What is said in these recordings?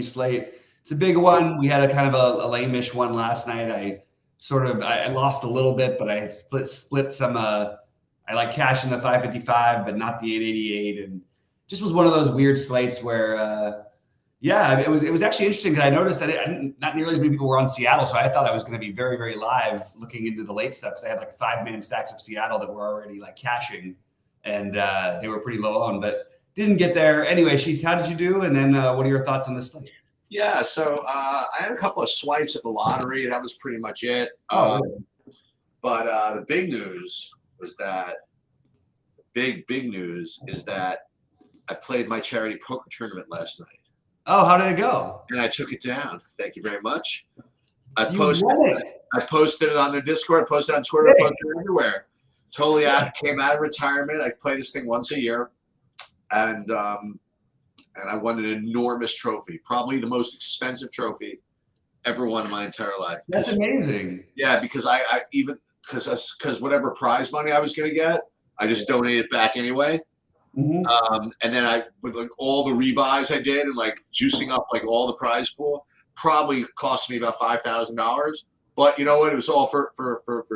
slate. It's a big one. We had a kind of a lame-ish one last night. I lost a little bit, but I split some. I like cash in the 555, but not the 888, and just was one of those weird slates where, yeah, it was actually interesting because I noticed that not nearly as many people were on Seattle, so I thought I was going to be very, very live looking into the late stuff because I had like 5-man stacks of Seattle that were already like cashing, and they were pretty low on, but didn't get there. Anyway, Sheets, how did you do? And then what are your thoughts on this slate? Yeah, so I had a couple of swipes at the lottery. That was pretty much it. Really? But the big news was that big news is that I played my charity poker tournament last night. Oh, how did it go? And I took it down. Thank you very much. You won it. I posted it on their Discord. I posted it on Twitter. I posted it everywhere. Totally came out of retirement. I play this thing once a year, and I won an enormous trophy, probably the most expensive trophy ever won in my entire life. That's amazing. Yeah, because because whatever prize money I was going to get, I just donated back anyway. Mm-hmm. And then with like all the rebuys I did and like juicing up like all the prize pool, probably cost me about $5,000. But you know what? It was all for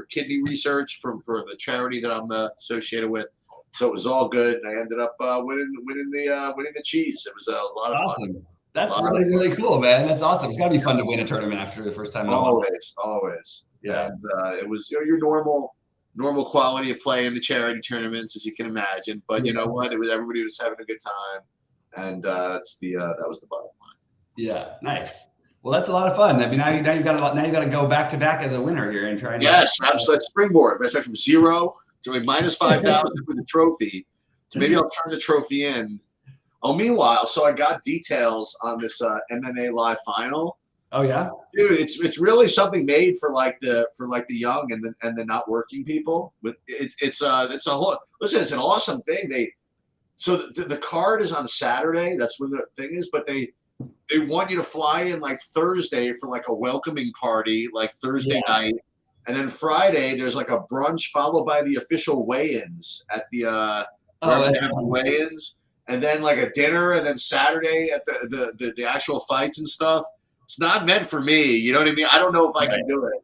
kidney research for the charity that I'm associated with. So it was all good, and I ended up winning the cheese. It was a lot of fun. That's really cool, man. That's awesome. It's got to be fun to win a tournament after the first time. Always. Yeah. And it was your normal quality of play in the charity tournaments, as you can imagine. But you know what? Everybody was having a good time, and that was the bottom line. Yeah, nice. Well, that's a lot of fun. I mean, now you got to go back to back as a winner here and try. Yes, absolutely. Springboard. I from 0 to like minus 5,000 with the trophy. So maybe I'll turn the trophy in. Oh, meanwhile, so I got details on this MMA live final. Oh yeah, dude, it's really something made for like the young and the not working people. But it's a whole listen. It's an awesome thing. The card is on Saturday. That's when the thing is. But they want you to fly in like Thursday for like a welcoming party, like Thursday night. And then Friday, there's like a brunch followed by the official weigh-ins at the wherever they have the weigh-ins, and then like a dinner, and then Saturday at the actual fights and stuff. It's not meant for me. You know what I mean? I don't know if I can do it.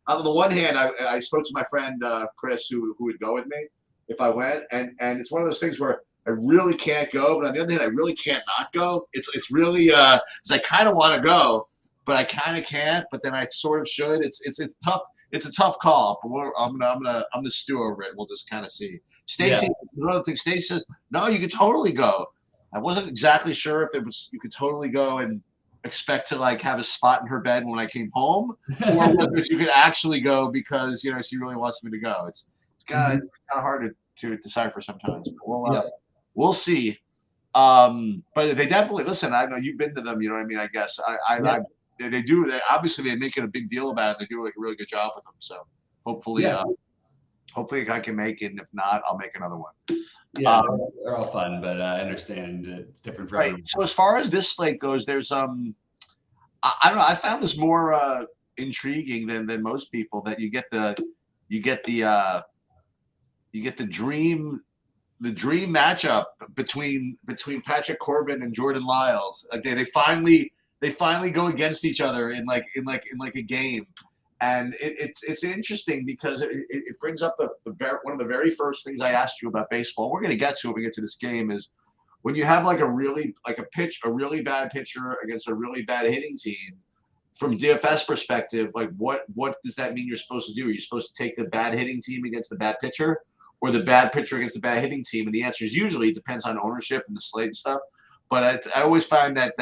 On the one hand, I spoke to my friend Chris, who would go with me if I went, and it's one of those things where I really can't go, but on the other hand, I really can't not go. It's really I kind of want to go, but I kind of can't. But then I sort of should. It's tough. It's a tough call. But I'm gonna stew over it. We'll just kind of see. Stacy, another thing. Stacy says, no, you could totally go. I wasn't exactly sure if you could totally go and expect to like have a spot in her bed when I came home, or whether you could actually go because she really wants me to go. It's kind of hard to decipher sometimes. But we'll see. But they definitely listen. I know you've been to them. You know what I mean? I guess they do. Obviously, they're making a big deal about it. They do like a really good job with them. So hopefully, hopefully I can make it. And if not, I'll make another one. Yeah, they're all fun, but I understand it's different for everyone. So as far as this slate goes, there's I don't know. I found this more intriguing than most people. That you get the dream matchup between Patrick Corbin and Jordan Lyles. They finally go against each other in a game. And it's interesting because it brings up one of the very first things I asked you about baseball. We're going to get to it when we get to this game is when you have a really bad pitcher against a really bad hitting team. From DFS perspective, like what does that mean you're supposed to do? Are you supposed to take the bad hitting team against the bad pitcher, or the bad pitcher against the bad hitting team? And the answer is usually it depends on ownership and the slate and stuff. But I always find that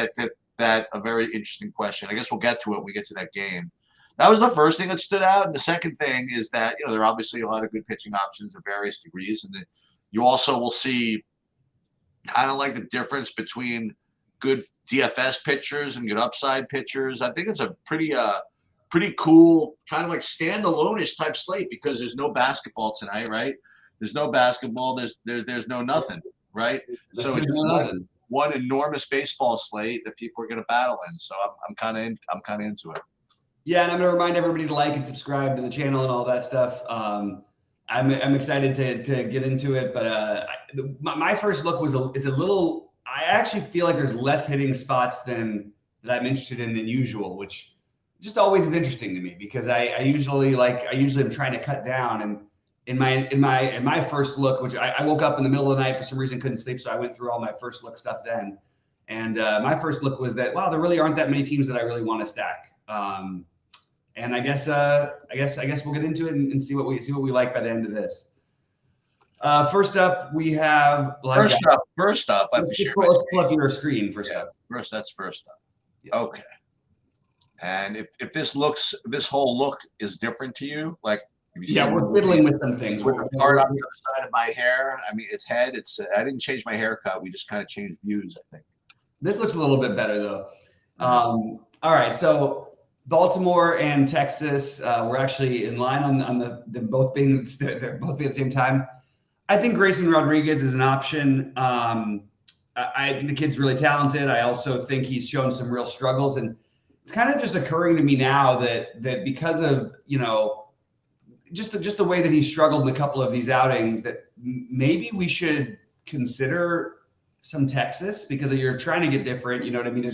a very interesting question. I guess we'll get to it when we get to that game. That was the first thing that stood out. And the second thing is that, there are obviously a lot of good pitching options at various degrees. And then you also will see kind of like the difference between good DFS pitchers and good upside pitchers. I think it's a pretty cool kind of like standalone-ish type slate because there's no basketball tonight, right? There's no basketball. There's no nothing, right? So it's one enormous baseball slate that people are going to battle in. So I'm kind of into it. Yeah, and I'm going to remind everybody to like and subscribe to the channel and all that stuff. I'm excited to get into it, but my first look is a little I actually feel like there's less hitting spots that I'm interested in than usual, which just always is interesting to me because I usually am trying to cut down. And in my first look, which I woke up in the middle of the night for some reason, couldn't sleep, so I went through all my first look stuff then. And my first look was that, wow, there really aren't that many teams that I really want to stack. And I guess we'll get into it and see what we like by the end of this. First up, we have First up. Let's pull up your screen first up. That's first up. Yeah. Okay. And if this whole look is different to you, like we're fiddling with some things. With the part on the other side of my hair, I mean, its head. I didn't change my haircut. We just kind of changed views, I think. This looks a little bit better though. All right, so Baltimore and Texas, we're actually in line on the both being at the same time. I think Grayson Rodriguez is an option. I think the kid's really talented. I also think he's shown some real struggles, and it's kind of just occurring to me now that because of just the way that he struggled in a couple of these outings, that maybe we should consider some Texas because you're trying to get different. You know what I mean?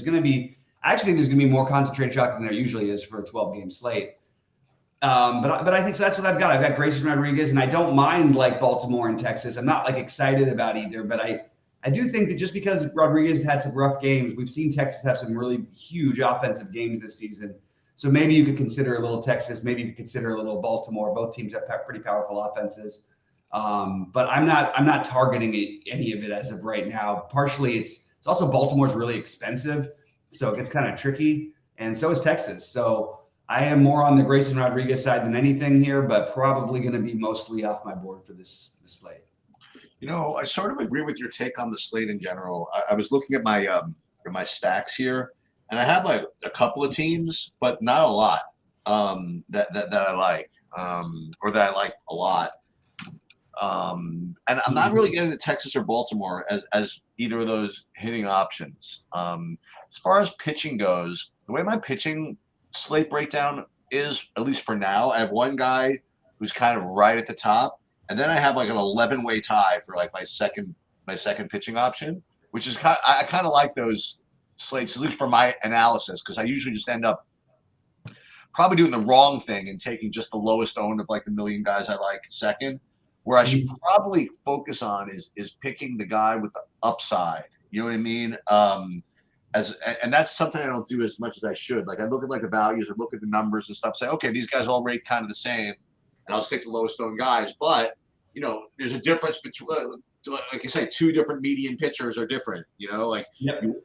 I actually think there's going to be more concentrated shock than there usually is for a 12-game slate. But I think so. That's what I've got. I've got Grayson Rodriguez, and I don't mind like Baltimore and Texas. I'm not like excited about either, but I do think that just because Rodriguez had some rough games, we've seen Texas have some really huge offensive games this season. So maybe you could consider a little Texas. Maybe you could consider a little Baltimore. Both teams have pretty powerful offenses. But I'm not targeting any of it as of right now. Partially, it's also Baltimore's really expensive, so it gets kind of tricky, and so is Texas. So I am more on the Grayson Rodriguez side than anything here, but probably going to be mostly off my board for this slate. I sort of agree with your take on the slate in general. I was looking at my stacks here, and I have like a couple of teams, but not a lot that I like or that I like a lot. And I'm not really getting to Texas or Baltimore as either of those hitting options. As far as pitching goes, the way my pitching slate breakdown is, at least for now, I have one guy who's kind of right at the top, and then I have like an 11-way tie for like my second pitching option, which is I kind of like those slates, at least for my analysis, because I usually just end up probably doing the wrong thing and taking just the lowest owned of like the million guys I like second. Where I should probably focus on is picking the guy with the upside. You know what I mean? And that's something I don't do as much as I should. Like I look at like the values, I look at the numbers and stuff, say, okay, these guys all rate kind of the same, and I'll just take the lowest owned guys. But there's a difference between, like you say, two different median pitchers are different. And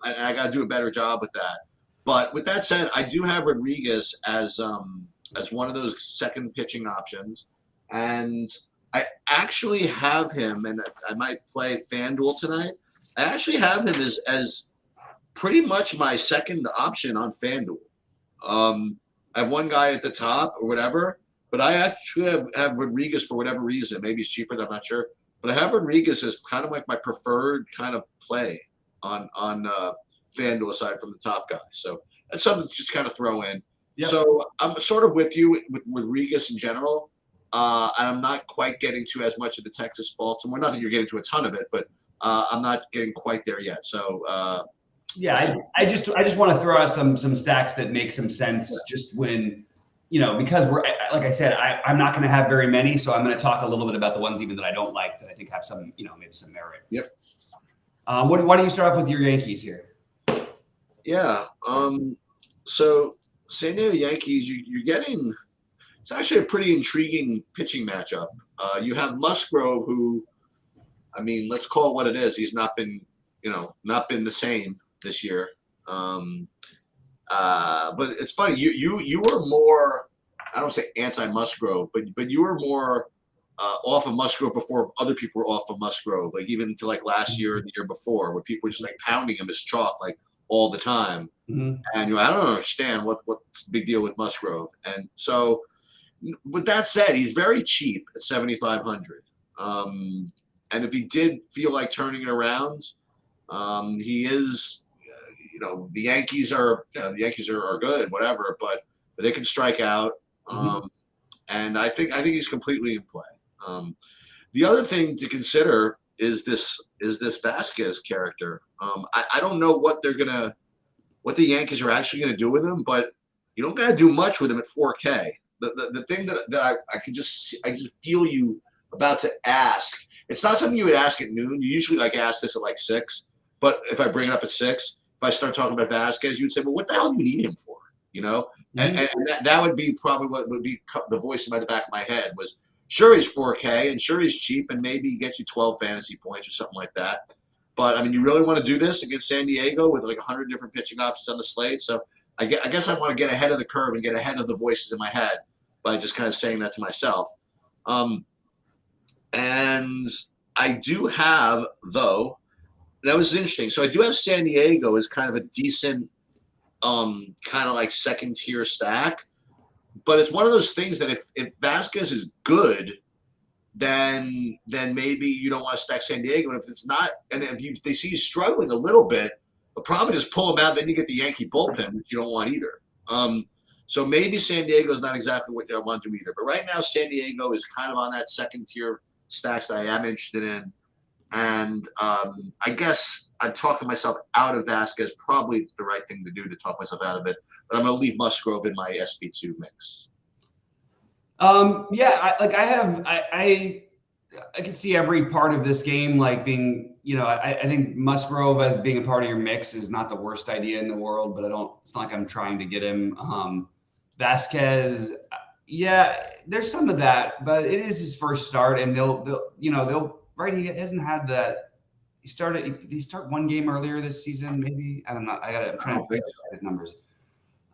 I got to do a better job with that. But with that said, I do have Rodriguez as one of those second pitching options, and I actually have him, and I might play FanDuel tonight. I actually have him as pretty much my second option on FanDuel. I have one guy at the top or whatever, but I actually have Rodriguez for whatever reason. Maybe it's cheaper, I'm not sure. But I have Rodriguez as kind of like my preferred kind of play on FanDuel aside from the top guy. So that's something to just kind of throw in. Yep. So I'm sort of with you with Rodriguez in general. And I'm not quite getting to as much of the Texas Baltimore. Not that you're getting to a ton of it, but I'm not getting quite there yet. So I just want to throw out some stacks that make some sense. Just when because we're, like I said, I'm not going to have very many, so I'm going to talk a little bit about the ones even that I don't like that I think have some maybe some merit. Yep. Why don't you start off with your Yankees here? Yeah. So San Diego Yankees, you're getting. It's actually a pretty intriguing pitching matchup. You have Musgrove, who, I mean, let's call it what it is. He's not been the same this year. But it's funny. You were more, I don't say anti-Musgrove, but you were more off of Musgrove before other people were off of Musgrove. Like even to like last year and the year before, where people were just like pounding him as chalk like all the time. Mm-hmm. And I don't understand what's the big deal with Musgrove. And so. With that said, he's very cheap at $7,500. And if he did feel like turning it around, he is. The Yankees are good, whatever, but they can strike out. And I think he's completely in play. The other thing to consider this Vasquez character. I don't know what the Yankees are actually gonna do with him, but you don't gotta do much with him at 4K. The thing that I just feel you about to ask. It's not something you would ask at noon. You usually ask this at 6. But if I bring it up at 6, if I start talking about Vasquez, you would say, well, what the hell do you need him for? And that would be probably what would be the voice in the back of my head was, sure, he's 4K and sure he's cheap and maybe he gets you 12 fantasy points or something like that. But, I mean, you really want to do this against San Diego with 100 different pitching options on the slate. So I guess I want to get ahead of the curve and get ahead of the voices in my head by just kind of saying that to myself. And I do have, though, that was interesting. So I do have San Diego as kind of a decent kind of second tier stack. But it's one of those things that if Vasquez is good, then maybe you don't want to stack San Diego. And if it's not, and if they see he's struggling a little bit, they'll probably just pull him out. Then you get the Yankee bullpen, which you don't want either. So maybe San Diego is not exactly what I want to do either. But right now, San Diego is kind of on that second tier stacks that I am interested in. And I guess I'm talking myself out of Vasquez. Probably it's the right thing to do to talk myself out of it. But I'm going to leave Musgrove in my SP2 mix. Yeah, I can see every part of this game being, I think Musgrove as being a part of your mix is not the worst idea in the world, but it's not like I'm trying to get him. Vasquez, yeah, there's some of that, but it is his first start, and they'll right. He hasn't had that. Did he start one game earlier this season? Maybe I'm trying to figure out his numbers.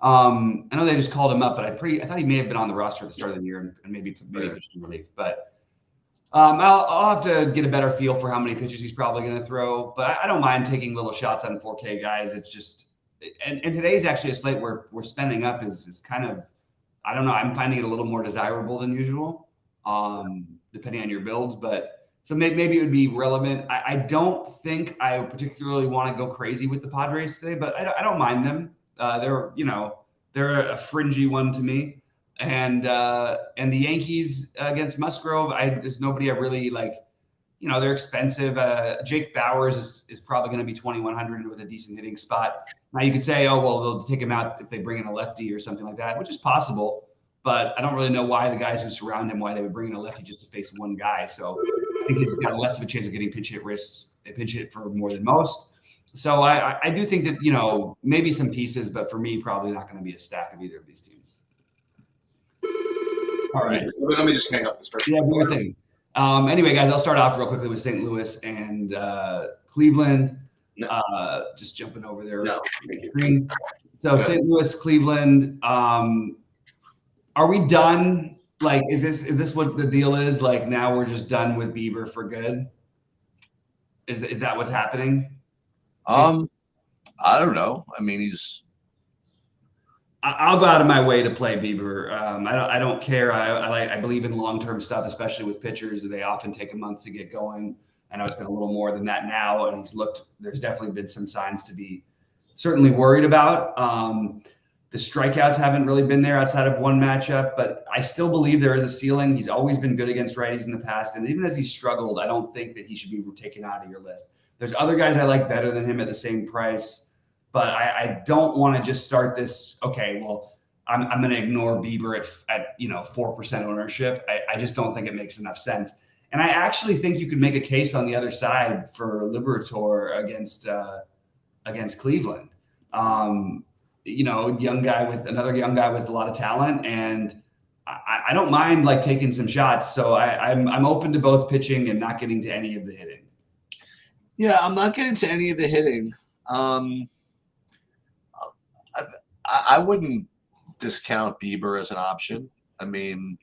I know they just called him up, but I thought he may have been on the roster at the start of the year and maybe pitched in relief. But I'll have to get a better feel for how many pitches he's probably going to throw. But I don't mind taking little shots on 4K guys. It's just and today's actually a slate where spending up is kind of, I don't know. I'm finding it a little more desirable than usual, depending on your builds. But so maybe it would be relevant. I don't think I particularly want to go crazy with the Padres today, but I don't mind them. They're a fringy one to me, and the Yankees against Musgrove, there's nobody I really like. They're expensive. Jake Bauers is probably going to be 2,100 with a decent hitting spot. Now you could say, oh well, they'll take him out if they bring in a lefty or something like that, which is possible. But I don't really know why the guys who surround him, why they would bring in a lefty just to face one guy. So I think he's got less of a chance of getting pinch hit for more than most. So I do think that, maybe some pieces, but for me, probably not going to be a stack of either of these teams. All right. Let me just hang up this person. Yeah, one thing. Anyway, guys, I'll start off real quickly with St. Louis and Cleveland. No. Just jumping over there. No. So St. Louis, Cleveland. Are we done? Is this what the deal is? Now we're just done with Bieber for good? Is that what's happening? I don't know. I mean, I'll go out of my way to play Bieber. I don't care. I believe in long-term stuff, especially with pitchers. They often take a month to get going. I know it's been a little more than that now, and there's definitely been some signs to be certainly worried about. The strikeouts haven't really been there outside of one matchup, but I still believe there is a ceiling. He's always been good against righties in the past, and even as he's struggled, I don't think that he should be taken out of your list. There's other guys I like better than him at the same price, but I don't want to just start this. Okay, well, I'm going to ignore Bieber at 4% ownership. I just don't think it makes enough sense. And I actually think you could make a case on the other side for Liberator against Cleveland. Another young guy with a lot of talent, and I don't mind taking some shots. So I'm open to both pitching and not getting to any of the hitting. Yeah, I'm not getting to any of the hitting. I wouldn't discount Bieber as an option. I mean,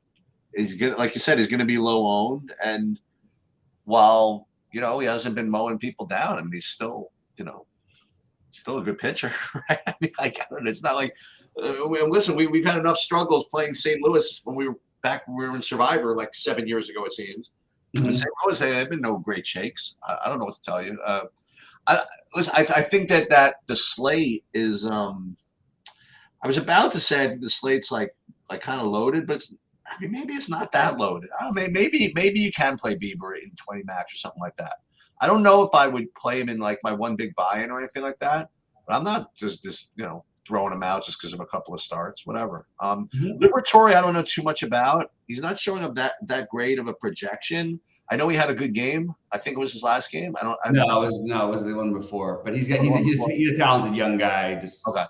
he's good. Like you said, he's going to be low owned, and while he hasn't been mowing people down, I mean, he's still a good pitcher, right? I mean, I don't know. It's not like listen. We've had enough struggles playing St. Louis when we were in Survivor 7 years ago. It seems. Mm-hmm. St. Louis, they've been no great shakes. I don't know what to tell you. I think that the slate is. I was about to say I think the slate's kind of loaded, but maybe it's not that loaded. I don't know, maybe you can play Bieber in 20 max or something like that. I don't know if I would play him in like my one big buy-in or anything like that. But I'm not just throwing him out just because of a couple of starts, whatever. Liberatore, I don't know too much about. He's not showing up that great of a projection. I know he had a good game. I think it was his last game. No, it was the one before. But he's a talented young guy. Just okay.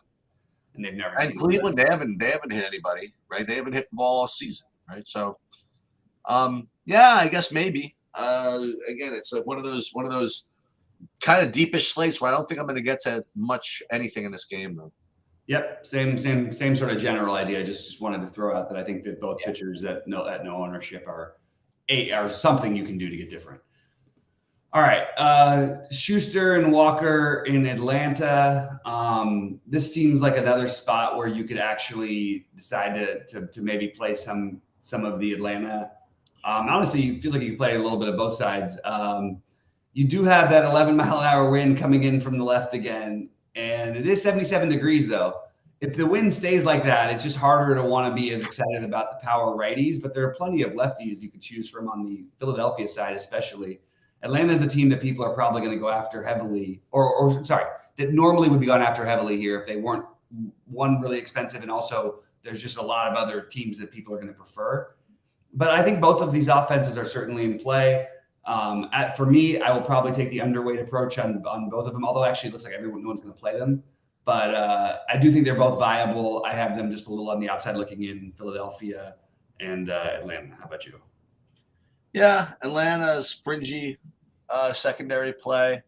And they've never. And Cleveland, they haven't hit anybody, right? They haven't hit the ball all season, right? So, yeah, I guess maybe. Again, it's like one of those kind of deepish slates where I don't think I'm going to get to much anything in this game, though. Yep, same sort of general idea. Just wanted to throw out that I think that both pitchers at no ownership are something you can do to get different. All right, Schuster and Walker in Atlanta. This seems like another spot where you could actually decide to maybe play some of the Atlanta. Honestly, it feels like you can play a little bit of both sides. You do have that 11-mile-an-hour wind coming in from the left again, and it is 77 degrees though. If the wind stays like that, it's just harder to want to be as excited about the power righties, but there are plenty of lefties you could choose from on the Philadelphia side, especially. Atlanta is the team that people are probably going to go after heavily, or that normally would be gone after heavily here if they weren't, one, really expensive, and also there's just a lot of other teams that people are going to prefer. But I think both of these offenses are certainly in play. For me, I will probably take the underweight approach on both of them, although actually it looks like no one's going to play them. But I do think they're both viable. I have them just a little on the outside looking in, Philadelphia and Atlanta. How about you? Yeah, Atlanta's fringy secondary play,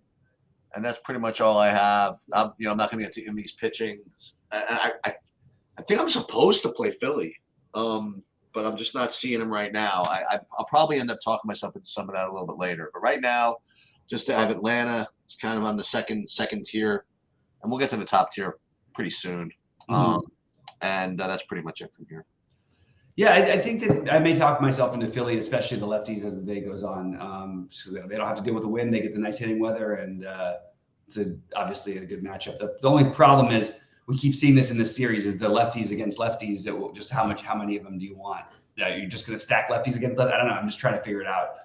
and that's pretty much all I have. I'm not going to get to in these pitchings. I think I'm supposed to play Philly, but I'm just not seeing him right now. I'll probably end up talking myself into some of that a little bit later. But right now, just to have Atlanta, it's kind of on the second tier, and we'll get to the top tier pretty soon. And that's pretty much it from here. Yeah, I think that I may talk myself into Philly, especially the lefties as the day goes on. So they don't have to deal with the wind; they get the nice hitting weather, and it's obviously a good matchup. The only problem is we keep seeing this in this series: is the lefties against lefties. Just how many of them do you want? You're just going to stack lefties against lefties? I don't know. I'm just trying to figure it out.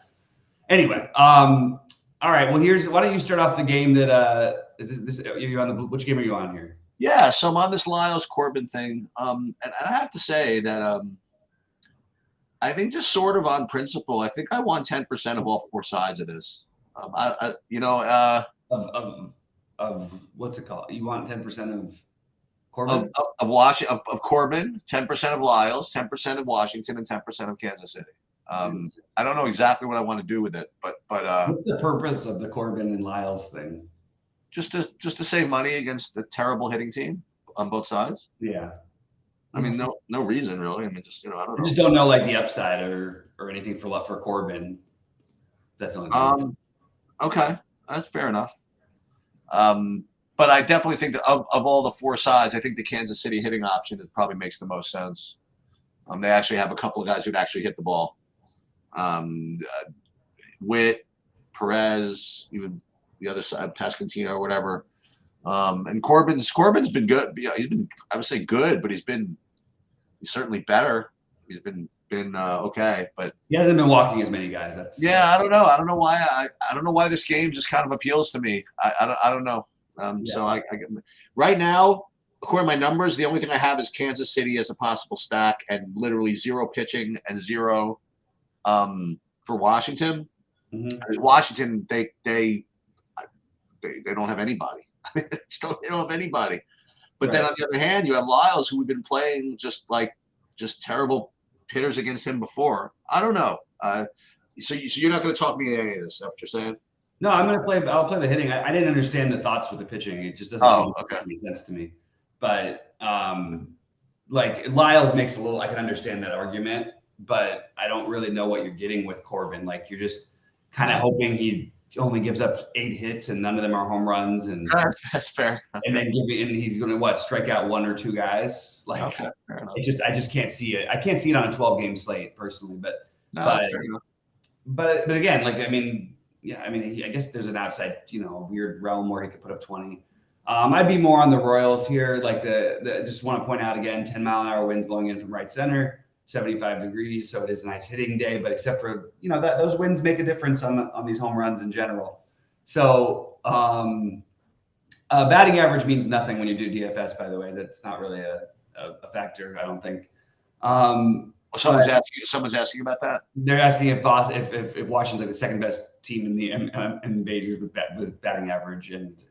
Anyway, all right. Well, why don't you start off the game that is this? You're on which game are you on here? Yeah, so I'm on this Lyles Corbin thing, and I have to say that. I think just sort of on principle, I think I want 10% of all four sides of this. Of what's it called? You want 10% of Corbin? Of Corbin, 10% of Lyles, 10% of Washington, and 10% of Kansas City. I don't know exactly what I want to do with it, but what's the purpose of the Corbin and Lyles thing? Just to save money against the terrible hitting team on both sides. Yeah. I mean, no reason really. I mean, just I don't know. I just don't know like the upside or anything for Corbin. That's the only thing. Okay, that's fair enough. But I definitely think that of all the four sides, I think the Kansas City hitting option probably makes the most sense. They actually have a couple of guys who'd actually hit the ball. Witt, Perez, even the other side, Pascantino or whatever. And Corbin's been good. Yeah, he's been, I would say good, but he's certainly better. He's been okay, but he hasn't been walking as many guys. I don't know. I don't know why. I don't know why this game just kind of appeals to me. I don't know. So I get right now, according to my numbers, the only thing I have is Kansas City as a possible stack, and literally 0 pitching and 0 for Washington. Because Washington, they don't have anybody. They don't have anybody. But then on the other hand, you have Lyles, who we've been playing just terrible hitters against him before. I don't know. So you're not going to talk me into any of this stuff? What you're saying? No, I'll play the hitting. I didn't understand the thoughts with the pitching. It just doesn't make sense to me. But like Lyles makes a little. I can understand that argument, but I don't really know what you're getting with Corbin. Like you're just kind of hoping he only gives up 8 hits and none of them are home runs, and that's fair. And then he's going to strike out 1 or 2 guys. Like I just can't see it. I can't see it on a 12-game slate personally, but again, like I mean, I guess there's an outside, weird realm where he could put up 20. I'd be more on the Royals here. Like just want to point out again, 10-mile-an-hour winds blowing in from right center. 75 degrees, so it is a nice hitting day. But except for those winds make a difference on these home runs in general. So batting average means nothing when you do DFS, by the way. That's not really a factor, I don't think. Someone's asking about that. They're asking if Washington's like the second best team in the majors with batting average, and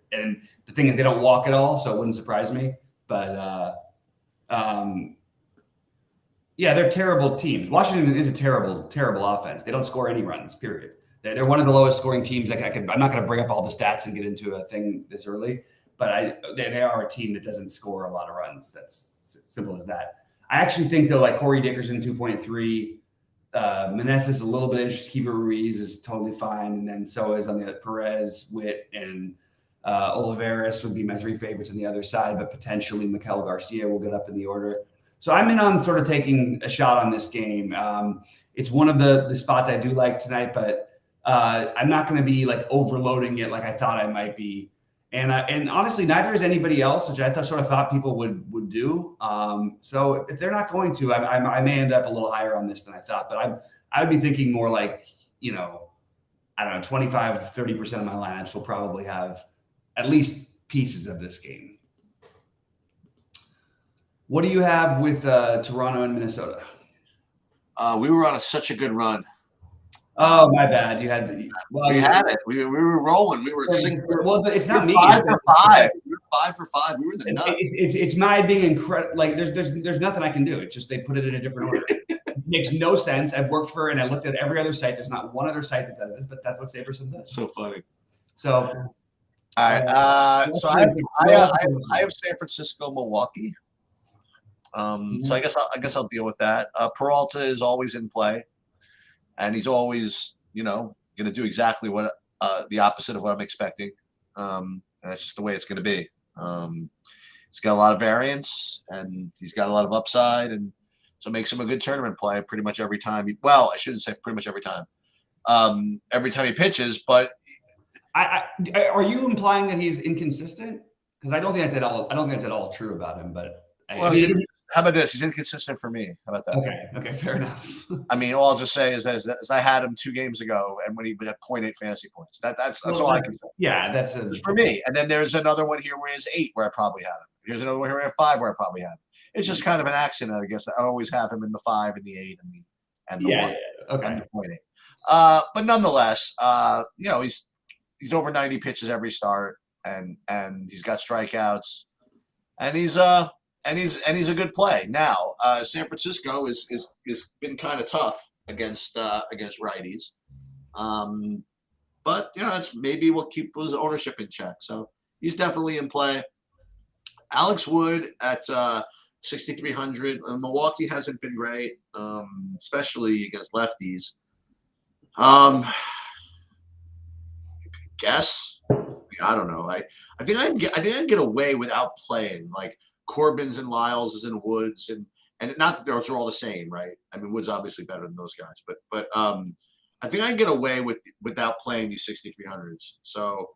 the thing is they don't walk at all, so it wouldn't surprise me. But yeah, they're terrible teams. Washington is a terrible offense. They don't score any runs. Period. They're one of the lowest scoring teams. I'm not going to bring up all the stats and get into a thing this early, but they are a team that doesn't score a lot of runs. That's simple as that. I actually think though, like Corey Dickerson 2.3, Meneses a little bit interesting. Keeper Ruiz is totally fine, and then so is on the Perez, Witt, and Olivares would be my three favorites on the other side, but potentially Miguel Garcia will get up in the order. So I'm in on sort of taking a shot on this game. It's one of the spots I do like tonight, but I'm not going to be like overloading it like I thought I might be. And honestly, neither is anybody else, which I thought people would do. So if they're not going to, I may end up a little higher on this than I thought. But I would be thinking more like, I don't know, 25, 30% of my lineups will probably have at least pieces of this game. What do you have with Toronto and Minnesota? We were on such a good run. Oh, my bad. We had it. We were rolling. We were well, it's not me. 5 for 5. We were 5 for 5. We were the nuts. It's my being incredible. Like there's nothing I can do. It's just they put it in a different order. It makes no sense. I've worked for and I looked at every other site. There's not one other site that does this, but that's what Saberson does. So funny. So all right. So I have San Francisco, Milwaukee. So I guess I'll deal with that. Peralta is always in play, and he's always going to do exactly what the opposite of what I'm expecting. And that's just the way it's going to be. He's got a lot of variance, and he's got a lot of upside, and so it makes him a good tournament play pretty much every time. I shouldn't say pretty much every time. Every time he pitches, but are you implying that he's inconsistent? Because I don't think that's at all true about him. But how about this? He's inconsistent for me. How about that? Okay, fair enough. I mean, all I'll just say is that I had him 2 games ago, and when he had 0.8 fantasy points. That's all I can say. Yeah, that's for me. And then there's another one here where he has 8, where I probably had him. Here's another one here where I have 5, where I probably had him. It's just kind of an accident, I guess. I always have him in the 5 and the 8 and the 1 and the 0.8. But nonetheless, he's over 90 pitches every start, and he's got strikeouts, and he's a good play. Now, San Francisco is been kind of tough against righties, but that's maybe will keep his ownership in check. So he's definitely in play. Alex Wood at 6,300. Milwaukee hasn't been great, especially against lefties. I don't know. I think I can get away without playing like Corbin's and Lyles and Woods and not that those are all the same, right? I mean, Woods obviously better than those guys, but I think I can get away without playing these 6,300s. So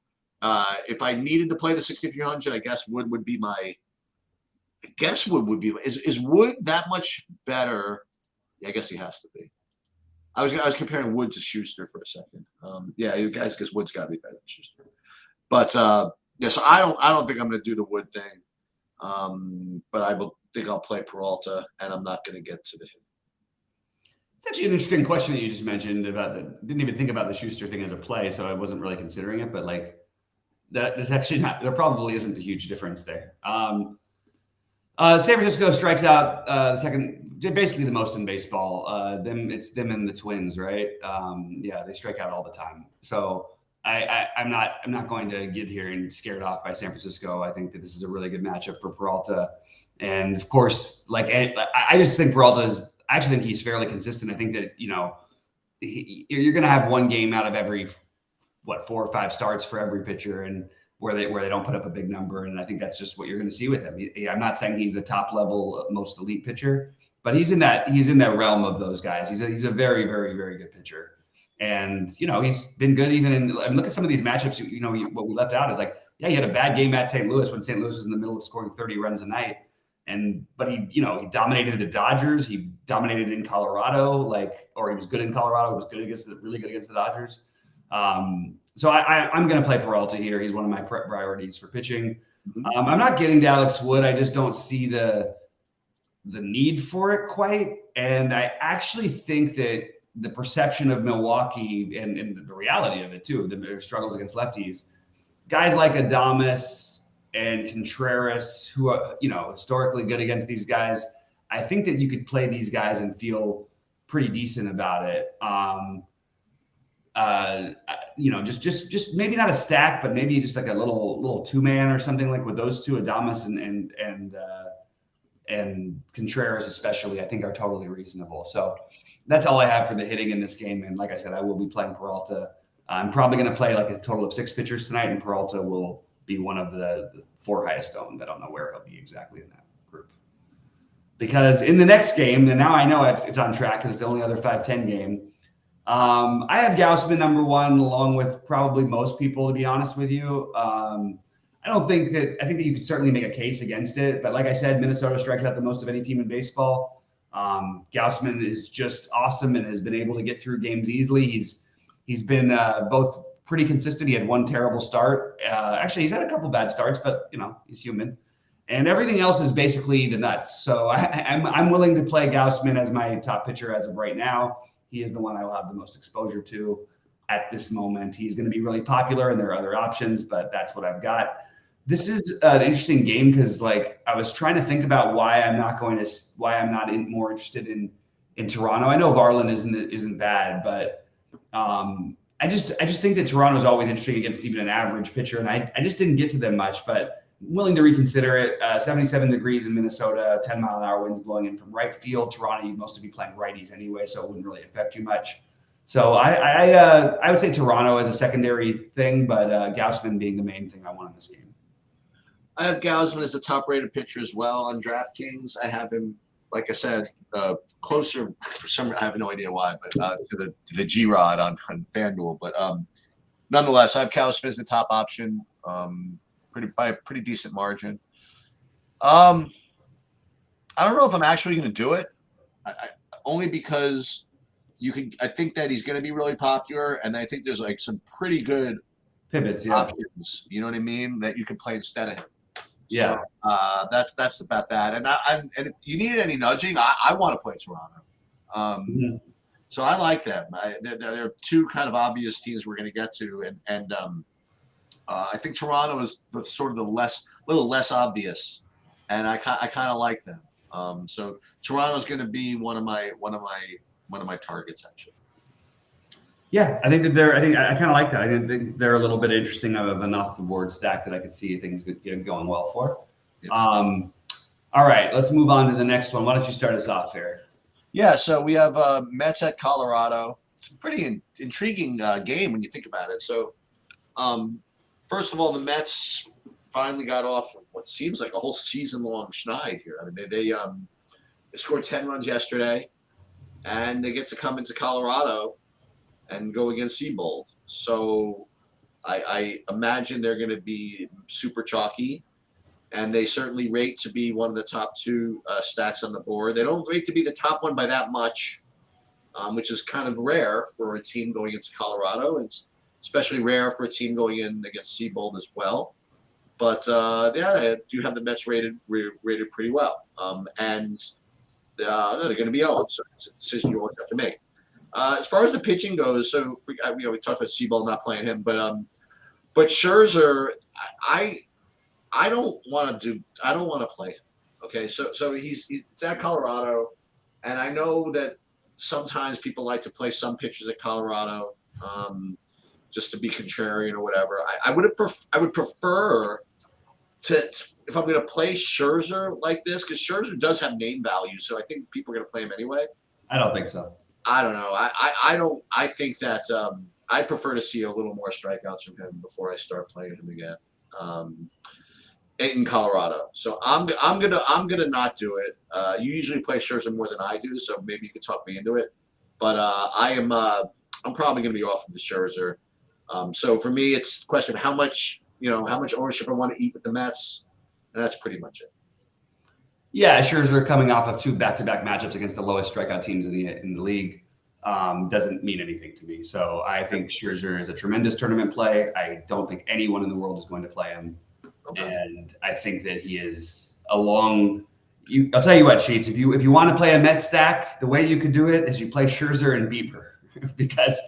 if I needed to play the 6,300, I guess Wood would be my. Is Wood that much better? Yeah, I guess he has to be. I was comparing Wood to Schuster for a second. You guys, because Wood's got to be better than Schuster. But so I don't think I'm going to do the Wood thing. But I think I'll play Peralta, and I'm not going to get to the hit. It's actually an interesting question that you just mentioned about didn't even think about the Schuster thing as a play, so I wasn't really considering it. But like there's actually not. There probably isn't a huge difference there. San Francisco strikes out the second, basically the most in baseball. It's them and the Twins, right? They strike out all the time. So I'm not going to get here and scared off by San Francisco. I think that this is a really good matchup for Peralta, and of course, I just think I actually think he's fairly consistent. I think that you're going to have one game out of every 4 or 5 starts for every pitcher, and where they don't put up a big number. And I think that's just what you're going to see with him. I'm not saying he's the top level, most elite pitcher, but he's in that realm of those guys. He's a very, very, very good pitcher. And, he's been good even look at some of these matchups, what we left out is he had a bad game at St. Louis when St. Louis was in the middle of scoring 30 runs a night. But he dominated the Dodgers. He dominated in Colorado, or he was good in Colorado. He was really good against the Dodgers. So I'm going to play Peralta here. He's one of my priorities for pitching. Mhm. I'm not getting to Alex Wood. I just don't see the need for it quite. And I actually think that the perception of Milwaukee and the reality of it too, the struggles against lefties, guys like Adames and Contreras, who are, historically good against these guys, I think that you could play these guys and feel pretty decent about it. Just maybe not a stack, but maybe just like a little 2-man or something, like with those two, Adames and Contreras especially, I think are totally reasonable. So that's all I have for the hitting in this game. And like I said, I will be playing Peralta. I'm probably going to play like a total of 6 pitchers tonight, and Peralta will be one of the 4 highest owned. I don't know where he'll be exactly in that group. Because in the next game, and now I know it's on track because it's the only other 5-10 game, I have Gausman number 1, along with probably most people, to be honest with you. I think that you could certainly make a case against it, but like I said, Minnesota strikes out the most of any team in baseball. Gausman is just awesome and has been able to get through games easily. He's been both pretty consistent. He had one terrible start. Actually, he's had a couple bad starts, but he's human. And everything else is basically the nuts. So I'm willing to play Gausman as my top pitcher as of right now. He is the one I will have the most exposure to at this moment. He's going to be really popular, and there are other options, but that's what I've got. This is an interesting game because, like, I was trying to think about why I'm not more interested in Toronto. I know Varland isn't bad, but I just think that Toronto is always interesting against even an average pitcher, and I just didn't get to them much, but I'm willing to reconsider it. 77 degrees in Minnesota, 10-mile-an-hour winds blowing in from right field. Toronto, you'd mostly be playing righties anyway, so it wouldn't really affect you much. So I would say Toronto as a secondary thing, but Gausman being the main thing I want in this game. I have Gausman as the top-rated pitcher as well on DraftKings. I have him, like I said, closer for some. I have no idea why, but to the G-Rod on FanDuel. But nonetheless, I have Gausman as the top option, by a pretty decent margin. I don't know if I'm actually going to do it, only because I think that he's going to be really popular, and I think there's like some pretty good pivots, options. You know what I mean? That you can play instead of him. Yeah. So, that's about that. And and if you need any nudging, I want to play Toronto. So I like them. There are 2 kind of obvious teams we're going to get to, and I think Toronto is sort of little less obvious, and I kind of like them. So Toronto is going to be one of my targets actually. Yeah, I think that I kind of like that. I think they're a little bit interesting of an off the board stack that I could see things going well for. Yeah. All right, let's move on to the next one. Why don't you start us off here? Yeah, so we have Mets at Colorado. It's a pretty intriguing game when you think about it. So, first of all, the Mets finally got off of what seems like a whole season-long schneid here. I mean, they scored 10 runs yesterday, and they get to come into Colorado and go against Seabold. So I imagine they're going to be super chalky, and they certainly rate to be one of the top 2 stacks on the board. They don't rate to be the top one by that much, which is kind of rare for a team going into Colorado. It's especially rare for a team going in against Seabold as well. But I do have the Mets rated pretty well, and they're going to be owned. So it's a decision you always have to make. As far as the pitching goes, so we talked about Seabold not playing him, but Scherzer, I don't want to play him. Okay, so he's at Colorado, and I know that sometimes people like to play some pitchers at Colorado, just to be contrarian or whatever. I would prefer to, if I'm going to play Scherzer like this, because Scherzer does have name value, so I think people are going to play him anyway. I don't think so. I don't know. I don't. I think that I prefer to see a little more strikeouts from him before I start playing him again in Colorado. So I'm gonna not do it. You usually play Scherzer more than I do, so maybe you could talk me into it. But I'm probably gonna be off of the Scherzer. So for me, it's a question of how much ownership I want to eat with the Mets, and that's pretty much it. Yeah, Scherzer coming off of 2 back-to-back matchups against the lowest strikeout teams in the league. doesn't mean anything to me. So I think Scherzer is a tremendous tournament play. I don't think anyone in the world is going to play him. Okay. And I think that he is I'll tell you what, Sheets, if you want to play a Met stack, the way you could do it is you play Scherzer and Bieber because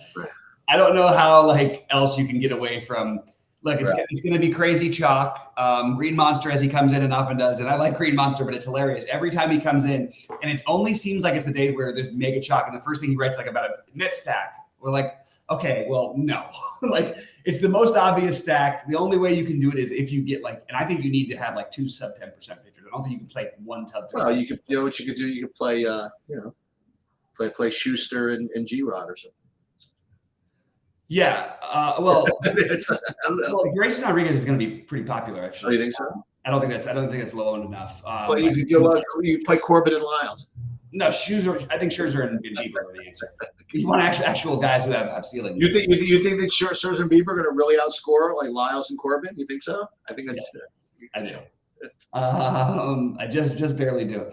I don't know how else you can get away from it's going to be crazy chalk. Green Monster as he comes in and often does. And I like Green Monster, but it's hilarious. Every time he comes in, and it only seems like it's the day where there's mega chalk. And the first thing he writes about a Met stack. We're like, okay, well, no. It's the most obvious stack. The only way you can do it is if you get and I think you need to have 2 sub 10% pitchers. I don't think you can play 1 sub 10%. Well, you could, what you could do, you could play, play Schuster and G-Rod or something. Yeah. Grayson Rodriguez is going to be pretty popular, actually. Oh, you think so? I don't think that's low owned enough. You play Corbin and Lyles. No, I think Scherzer and Bieber are the answer. You want actual guys who have ceiling. You think that Scherzer and Bieber are going to really outscore Lyles and Corbin? You think so? I think that's. Yes, I do. I just barely do.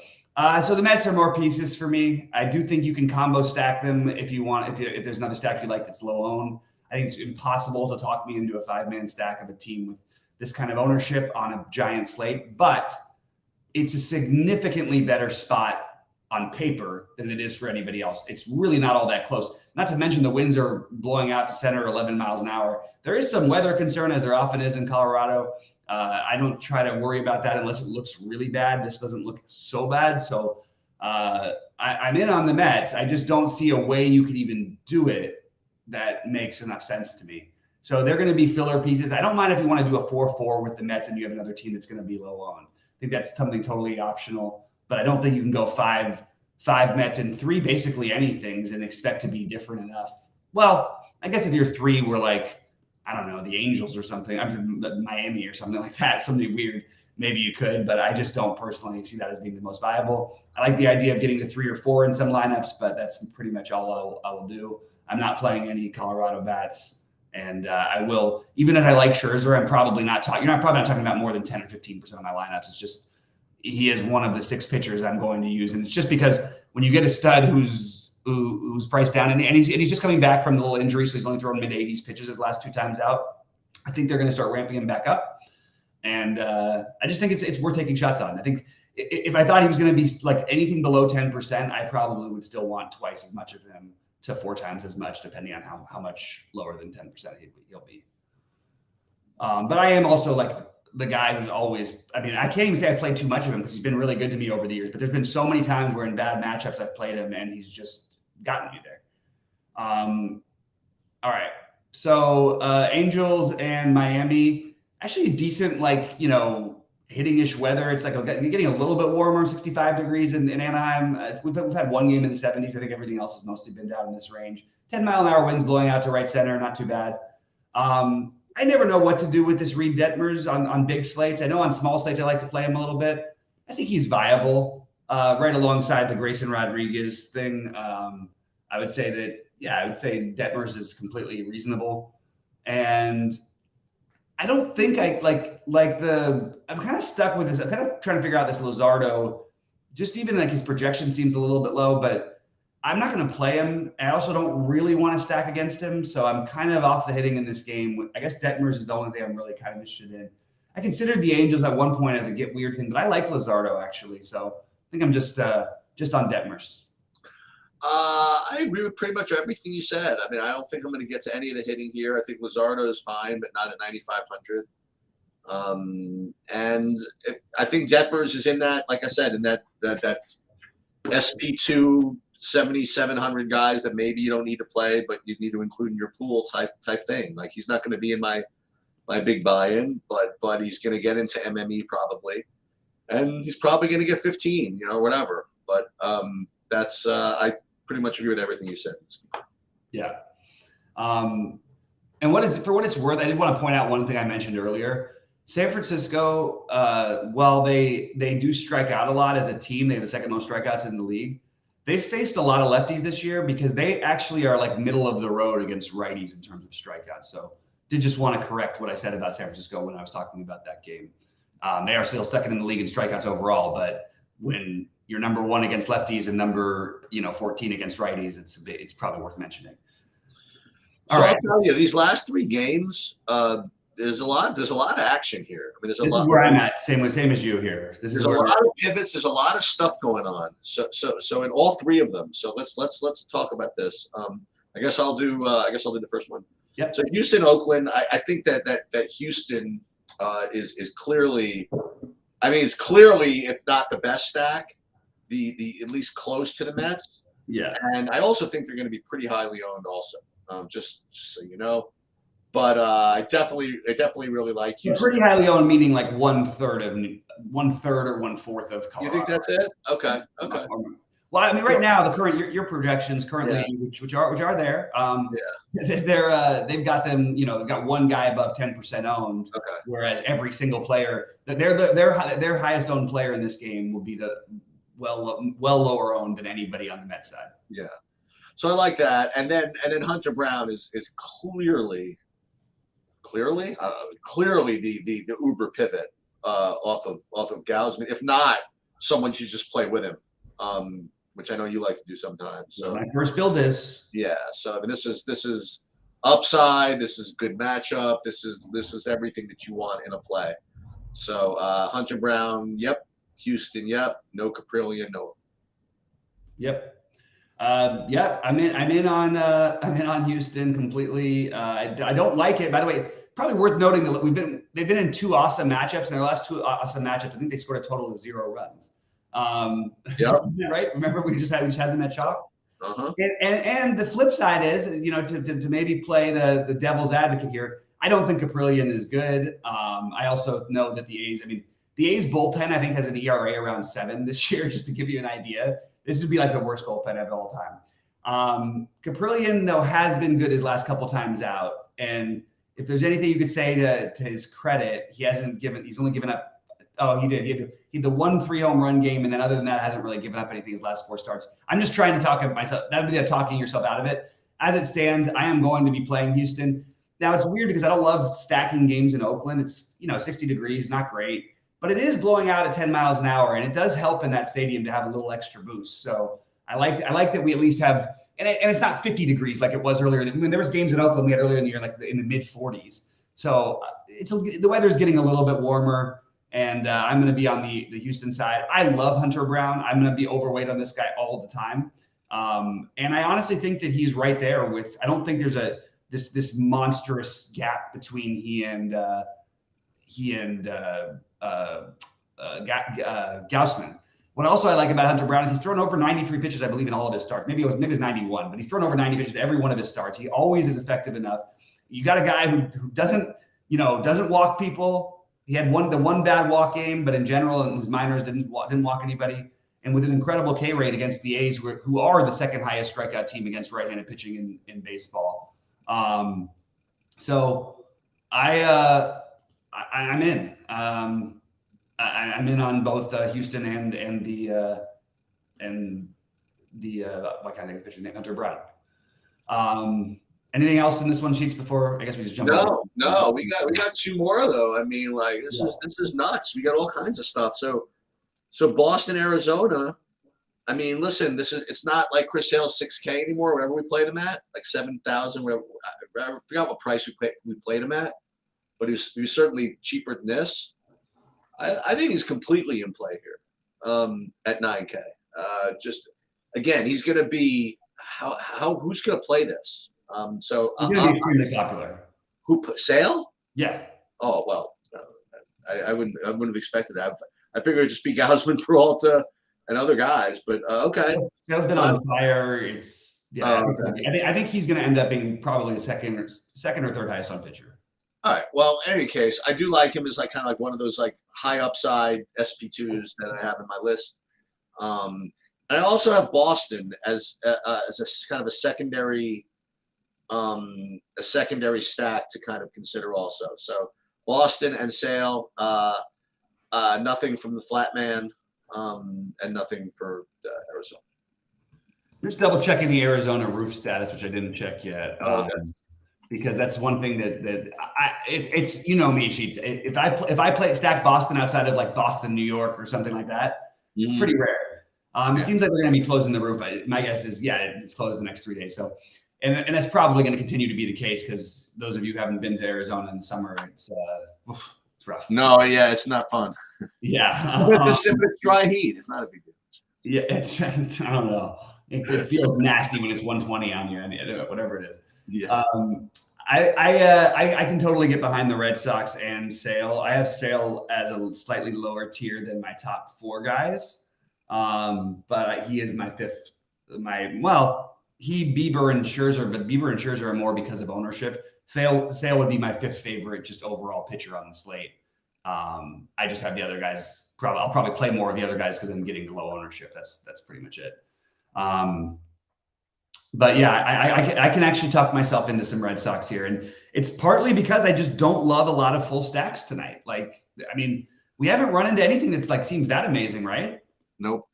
So the Mets are more pieces for me. I do think you can combo stack them if you want. If there's another stack you like that's low owned, I think it's impossible to talk me into a 5-man stack of a team with this kind of ownership on a giant slate. But it's a significantly better spot on paper than it is for anybody else. It's really not all that close. Not to mention the winds are blowing out to center 11 miles an hour. There is some weather concern, as there often is in Colorado. I don't try to worry about that unless it looks really bad. This doesn't look so bad. So I'm in on the Mets. I just don't see a way you could even do it that makes enough sense to me. So they're going to be filler pieces. I don't mind if you want to do a 4-4 with the Mets and you have another team that's going to be low on. I think that's something totally optional. But I don't think you can go five Mets and 3 basically anythings and expect to be different enough. Well, I guess if you're 3 were I don't know, the Angels or something, Miami or something like that, something weird, maybe you could, but I just don't personally see that as being the most viable. I like the idea of getting to 3 or 4 in some lineups, but that's pretty much all I will do. I'm not playing any Colorado bats, and I will, even if I like Scherzer, I'm probably not talking about more than 10 or 15% of my lineups. It's just, he is one of the 6 pitchers I'm going to use. And it's just because when you get a stud who's priced down and he's just coming back from the little injury, so he's only thrown mid-80s pitches his last 2 times out. I think they're going to start ramping him back up, and I just think it's worth taking shots on. I think if I thought he was going to be anything below 10%, I probably would still want twice as much of him to 4 times as much, depending on how much lower than 10% he'll be. But I am also the guy who's always, I can't even say I've played too much of him because he's been really good to me over the years, but there's been so many times where in bad matchups I've played him and he's just gotten me there. All right. So Angels and Miami, actually decent, hitting-ish weather. It's getting a little bit warmer, 65 degrees in Anaheim. We've had 1 game in the 70s. I think everything else has mostly been down in this range. 10-mile-an-hour winds blowing out to right center, not too bad. I never know what to do with this Reed Detmers on big slates. I know on small slates I like to play him a little bit. I think he's viable right alongside the Grayson Rodriguez thing. I would say Detmers is completely reasonable. And I don't think I'm kind of stuck with this. I'm kind of trying to figure out this Luzardo. Just even his projection seems a little bit low, but I'm not going to play him. I also don't really want to stack against him. So I'm kind of off the hitting in this game. I guess Detmers is the only thing I'm really kind of interested in. I considered the Angels at one point as a get weird thing, but I like Luzardo actually. So I think I'm just on Detmers. I agree with pretty much everything you said. I don't think I'm going to get to any of the hitting here. I think Luzardo is fine, but not at 9,500. And I think Detmers is in that, like I said, in that SP2 7,700 guys that maybe you don't need to play, but you need to include in your pool type thing. He's not going to be in my big buy-in, but he's going to get into MME probably, and he's probably going to get 15, whatever. But that's I pretty much agree with everything you said. Yeah. And for what it's worth, I did want to point out one thing I mentioned earlier. San Francisco, while they do strike out a lot as a team, they have the second most strikeouts in the league. They've faced a lot of lefties this year because they actually are middle of the road against righties in terms of strikeouts. So did just want to correct what I said about San Francisco when I was talking about that game. They are still second in the league in strikeouts overall, but when you're number 1 against lefties and number 14 against righties. It's probably worth mentioning. So I'll tell you, these last 3 games, there's a lot of action here. I mean, this is where I'm at. Same as you here. There's a lot of pivots. There's a lot of stuff going on. So in all 3 of them. So let's talk about this. I guess I'll do the first one. Yeah. So Houston, Oakland. I think that Houston is clearly, I mean, it's clearly, if not the best stack, the at least close to the Mets. Yeah. And I also think they're going to be pretty highly owned also. Just so you know. But I definitely really like Houston. Pretty highly owned, meaning like 1/3 or 1/4 of Colorado. You think that's it? Okay. Well, I mean, right now the current your projections currently, which are there. They've got them. They've got one guy above 10% owned. Okay. Whereas every single player, their highest owned player in this game will be the well lower owned than anybody on the Mets side. Yeah. So I like that, and then Hunter Brown is clearly the uber pivot off of Gausman. If not, someone should just play with him, which I know you like to do sometimes. So my first build is So I mean, this is upside. This is good matchup. This is everything that you want in a play. So Hunter Brown, yep. Houston, yep. No Caprillion, no. Yep. I'm in on Houston completely. I don't like it. By the way, probably worth noting that they've been in 2 awesome matchups, and their last 2 awesome matchups, I think they scored a total of 0 runs. Right? Remember we just had them at chalk. Uh-huh. And the flip side is, to maybe play the devil's advocate here. I don't think Caprillion is good. I also know that the A's bullpen, I think, has an ERA around 7 this year, just to give you an idea. This would be like the worst bullpen of all time. Caprillion, though, has been good his last couple times out. And if there's anything you could say to his credit, he's only given up. Oh, he did. He had the 1-3 home run game. And then other than that, hasn't really given up anything his last 4 starts. I'm just trying to talk myself. That would be talking yourself out of it. As it stands, I am going to be playing Houston. Now, it's weird because I don't love stacking games in Oakland. It's, 60 degrees, not great. But it is blowing out at 10 miles an hour, and it does help in that stadium to have a little extra boost. So I like that we at least have, and it's not 50 degrees like it was earlier. I mean, there was games in Oakland we had earlier in the year, like in the mid 40s. So the weather's getting a little bit warmer, and I'm going to be on the Houston side. I love Hunter Brown. I'm going to be overweight on this guy all the time, and I honestly think that he's right there with. I don't think there's this monstrous gap between he and Gausman. What also I like about Hunter Brown is he's thrown over 93 pitches, I believe, in all of his starts. Maybe it's 91, but he's thrown over 90 pitches to every one of his starts. He always is effective enough. You got a guy who doesn't walk people. He had the one bad walk game, but in general, in his minors, didn't walk anybody. And with an incredible K rate against the A's, who are the second highest strikeout team against right-handed pitching in baseball. So I'm in. I'm in on both Houston and the what kind of pitcher's name, Hunter Brown. Anything else in this one, Sheets? Before I guess we just jump. No, we got 2 more though. I mean, like this is nuts. We got all kinds of stuff. So Boston, Arizona. I mean, listen, it's not like Chris Sale's 6K anymore. Whatever we played him at, like 7,000. I forgot what price we played him at, but he was certainly cheaper than this. I think he's completely in play here at 9K. Just again, he's going to be who's going to play this? So he's going to be extremely popular. Who put Sale? Yeah. Oh well, I wouldn't have expected that. I figured it'd just be Gausman, Peralta, and other guys. But okay, Sale's been on fire. It's I think he's going to end up being probably the second or third highest on pitcher. All right. Well, in any case, I do like him as like kind of like one of those like high upside SP2s that I have in my list. And I also have Boston as a kind of a secondary stack to kind of consider also. So Boston and Sale, nothing from the flat man, and nothing for Arizona. Just double checking the Arizona roof status, which I didn't check yet. Because that's one thing that it's me, Sheets. If I play stack Boston outside of like Boston, New York, or something like that, it's pretty rare. It seems like they're going to be closing the roof. My guess is, it's closed the next 3 days. So, and that's probably going to continue to be the case because those of you who haven't been to Arizona in the summer, it's rough. No, yeah, it's not fun. Yeah. It's dry heat. It's not a big deal. Yeah, I don't know. It feels nasty when it's 120 on you, whatever it is. Yeah. I can totally get behind the Red Sox and Sale. I have Sale as a slightly lower tier than my top 4 guys. But he is my fifth. Bieber and Scherzer, but Bieber and Scherzer are more because of ownership. Sale would be my 5th favorite, just overall pitcher on the slate. I just have the other guys. I'll probably play more of the other guys because I'm getting the low ownership. That's pretty much it. But yeah, I can actually talk myself into some Red Sox here, and it's partly because I just don't love a lot of full stacks tonight. We haven't run into anything that's seems that amazing, right? Nope.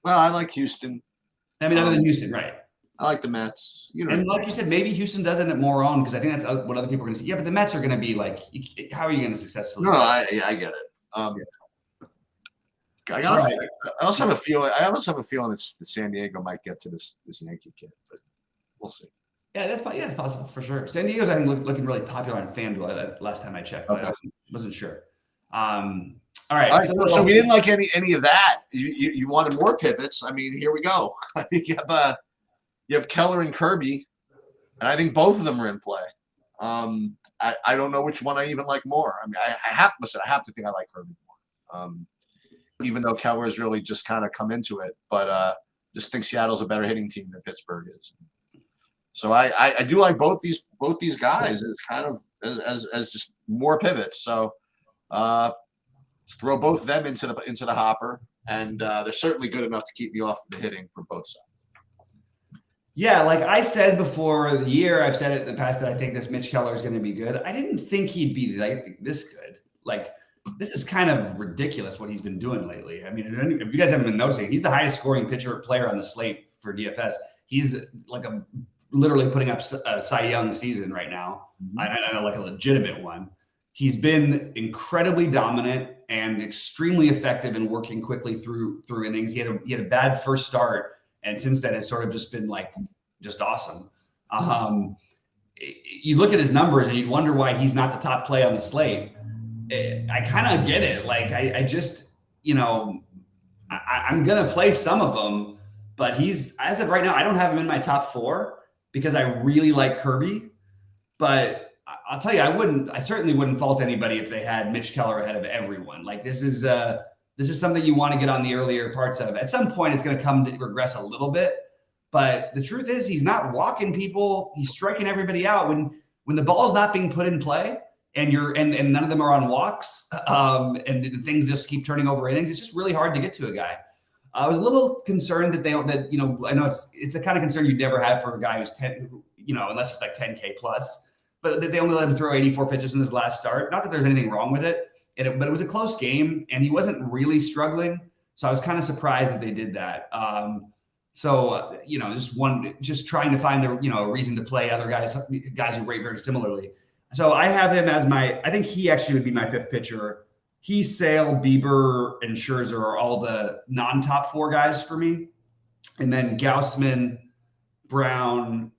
Well, I like Houston. Other than Houston, right? I like the Mets. And like you said, maybe Houston does it more own because I think that's what other people are going to see. Yeah, but the Mets are going to be how are you going to successfully? No, I get it. I also have a feeling that San Diego might get to this Yankee kid, but we'll see. Yeah, that's possible for sure. San Diego's, I think, looking really popular on FanDuel last time I checked, but I wasn't sure. All right. So we didn't like any of that. You wanted more pivots. I mean, here we go. I think you have Keller and Kirby, and I think both of them are in play. I don't know which one I even like more. I mean, I have to think I like Kirby more. Even though Keller's really just kind of come into it, but just think Seattle's a better hitting team than Pittsburgh is. So I do like both these guys as kind of as just more pivots. So throw both of them into the hopper, and they're certainly good enough to keep me off the hitting for both sides. Yeah, like I said before the year, I've said it in the past that I think this Mitch Keller is going to be good. I didn't think he'd be this good. This is kind of ridiculous what he's been doing lately. I mean, if you guys haven't been noticing, he's the highest scoring player on the slate for DFS. He's literally putting up a Cy Young season right now. I know, a legitimate one. He's been incredibly dominant and extremely effective in working quickly through innings. He had a bad first start, and since then has sort of just been just awesome. You look at his numbers and you'd wonder why he's not the top play on the slate. I kind of get it. I just, I'm going to play some of them, but as of right now, I don't have him in my top 4 because I really like Kirby, but I'll tell you, I certainly wouldn't fault anybody if they had Mitch Keller ahead of everyone. This is something you want to get on the earlier parts of. At some point, it's going to come to regress a little bit, but the truth is he's not walking people. He's striking everybody out when the ball's not being put in play. And none of them are on walks, and things just keep turning over innings. It's just really hard to get to a guy. I was a little concerned that I know it's a kind of concern you'd never have for a guy who's 10, unless it's 10K plus, but that they only let him throw 84 pitches in his last start. Not that there's anything wrong with it, but it was a close game, and he wasn't really struggling. So I was kind of surprised that they did that. Just trying to find a reason to play other guys who rate very similarly. So I have him as I think he actually would be my 5th pitcher. He, Sale, Bieber, and Scherzer are all the non-top 4 guys for me. And then Gausman, Brown,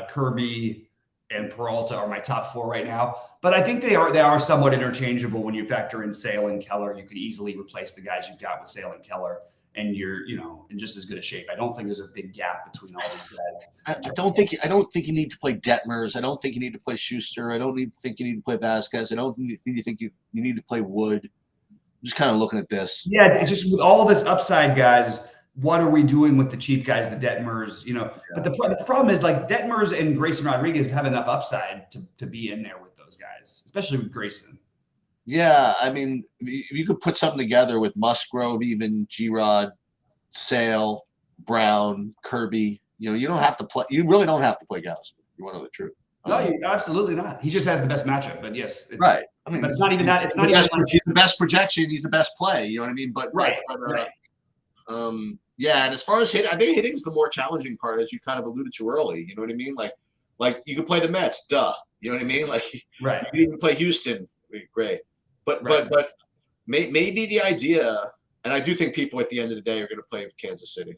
Kirby, and Peralta are my top 4 right now. But I think they are somewhat interchangeable when you factor in Sale and Keller. You could easily replace the guys you've got with Sale and Keller, and you're in just as good a shape. I don't think there's a big gap between all these guys. I don't think you need to play Detmers. I don't think you need to play Schuster. I don't think you need to play Vasquez. I don't think you need to play Wood. I'm just kind of looking at this. Yeah, it's just with all this upside guys. What are we doing with the cheap guys, the Detmers? But the problem is Detmers and Grayson Rodriguez have enough upside to be in there with those guys, especially with Grayson. Yeah, I mean, you could put something together with Musgrove, even G-Rod, Sale, Brown, Kirby. You don't have to play. You really don't have to play Gauss. You want to know the truth. No, absolutely not. He just has the best matchup. But yes, right. But it's not even that. It's not even. He's the best projection. He's the best play. You know what I mean? But right. Yeah, and as far as I think hitting's the more challenging part, as you kind of alluded to early. You know what I mean? Like you could play the Mets. Duh. You know what I mean? Right. You could even play Houston. Great. But maybe the idea, And I do think people at the end of the day are going to play Kansas City.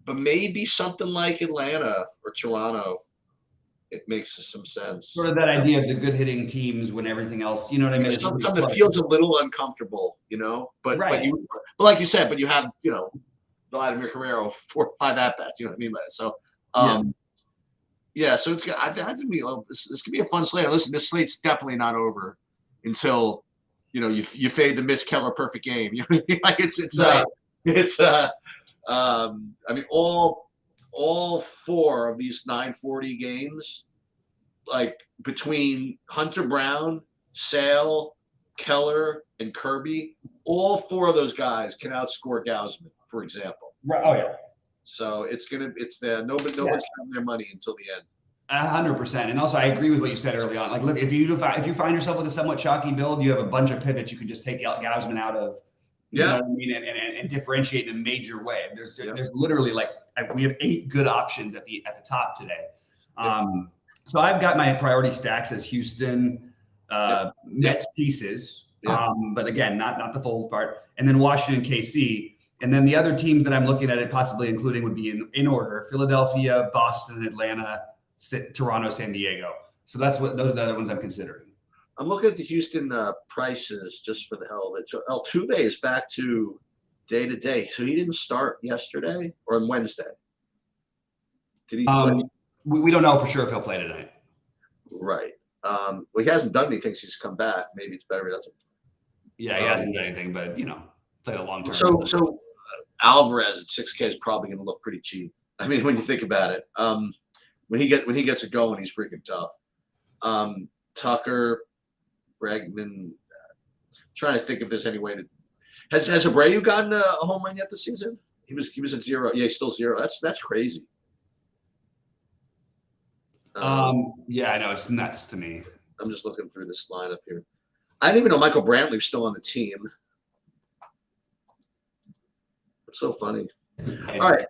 But maybe something like Atlanta or Toronto, it makes some sense. Sort of that idea of the good hitting teams when everything else, you know what I mean? Yeah, something that feels a little uncomfortable, you know. But right. but like you said, but you have, you know, Vladimir Guerrero 4 or 5 at bats. You know what I mean? So yeah. So it's I think this could be a fun slate. Listen, this slate's definitely not over until, you know, you fade the Mitch Keller perfect game. You know what I mean? Like I mean, all 4 of these 940 games, like between Hunter Brown, Sale, Keller, and Kirby, all 4 of those guys can outscore Gausman, for example. Right. Oh yeah. So it's nobody's counting their money until the end. 100%. And also, I agree with what you said early on. Like, look, if you find yourself with a somewhat chalky build, you have a bunch of pivots you can just take out Gausman out of. You know what I mean? And differentiate in a major way. There's literally like we have 8 good options at the top today. So I've got my priority stacks as Houston, Mets pieces, but again, not the full part, and then Washington, KC, and then the other teams that I'm looking at it possibly including would be in order: Philadelphia, Boston, Atlanta, Toronto, San Diego. So those are the other ones I'm considering. I'm looking at the Houston prices just for the hell of it. So Altuve is back to day-to-day. So he didn't start yesterday or on Wednesday. Did he play? We don't know for sure if he'll play tonight. Right. Well, he hasn't done anything since he's come back. Maybe it's better he doesn't. Yeah, he hasn't done anything, but, you know, play the long term. So Alvarez at 6K is probably going to look pretty cheap. I mean, when you think about it, when he gets it going, he's freaking tough. Tucker, Bregman. Trying to think if there's any way to. Has Abreu gotten a home run yet this season? He was at 0. Yeah, he's still 0. That's crazy. Yeah, I know, it's nuts to me. I'm just looking through this lineup here. I didn't even know Michael Brantley was still on the team. It's so funny. All right.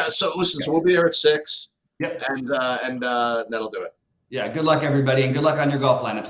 So listen. So we'll be there at 6. Yep. And that'll do it. Yeah. Good luck, everybody, and good luck on your golf lineups.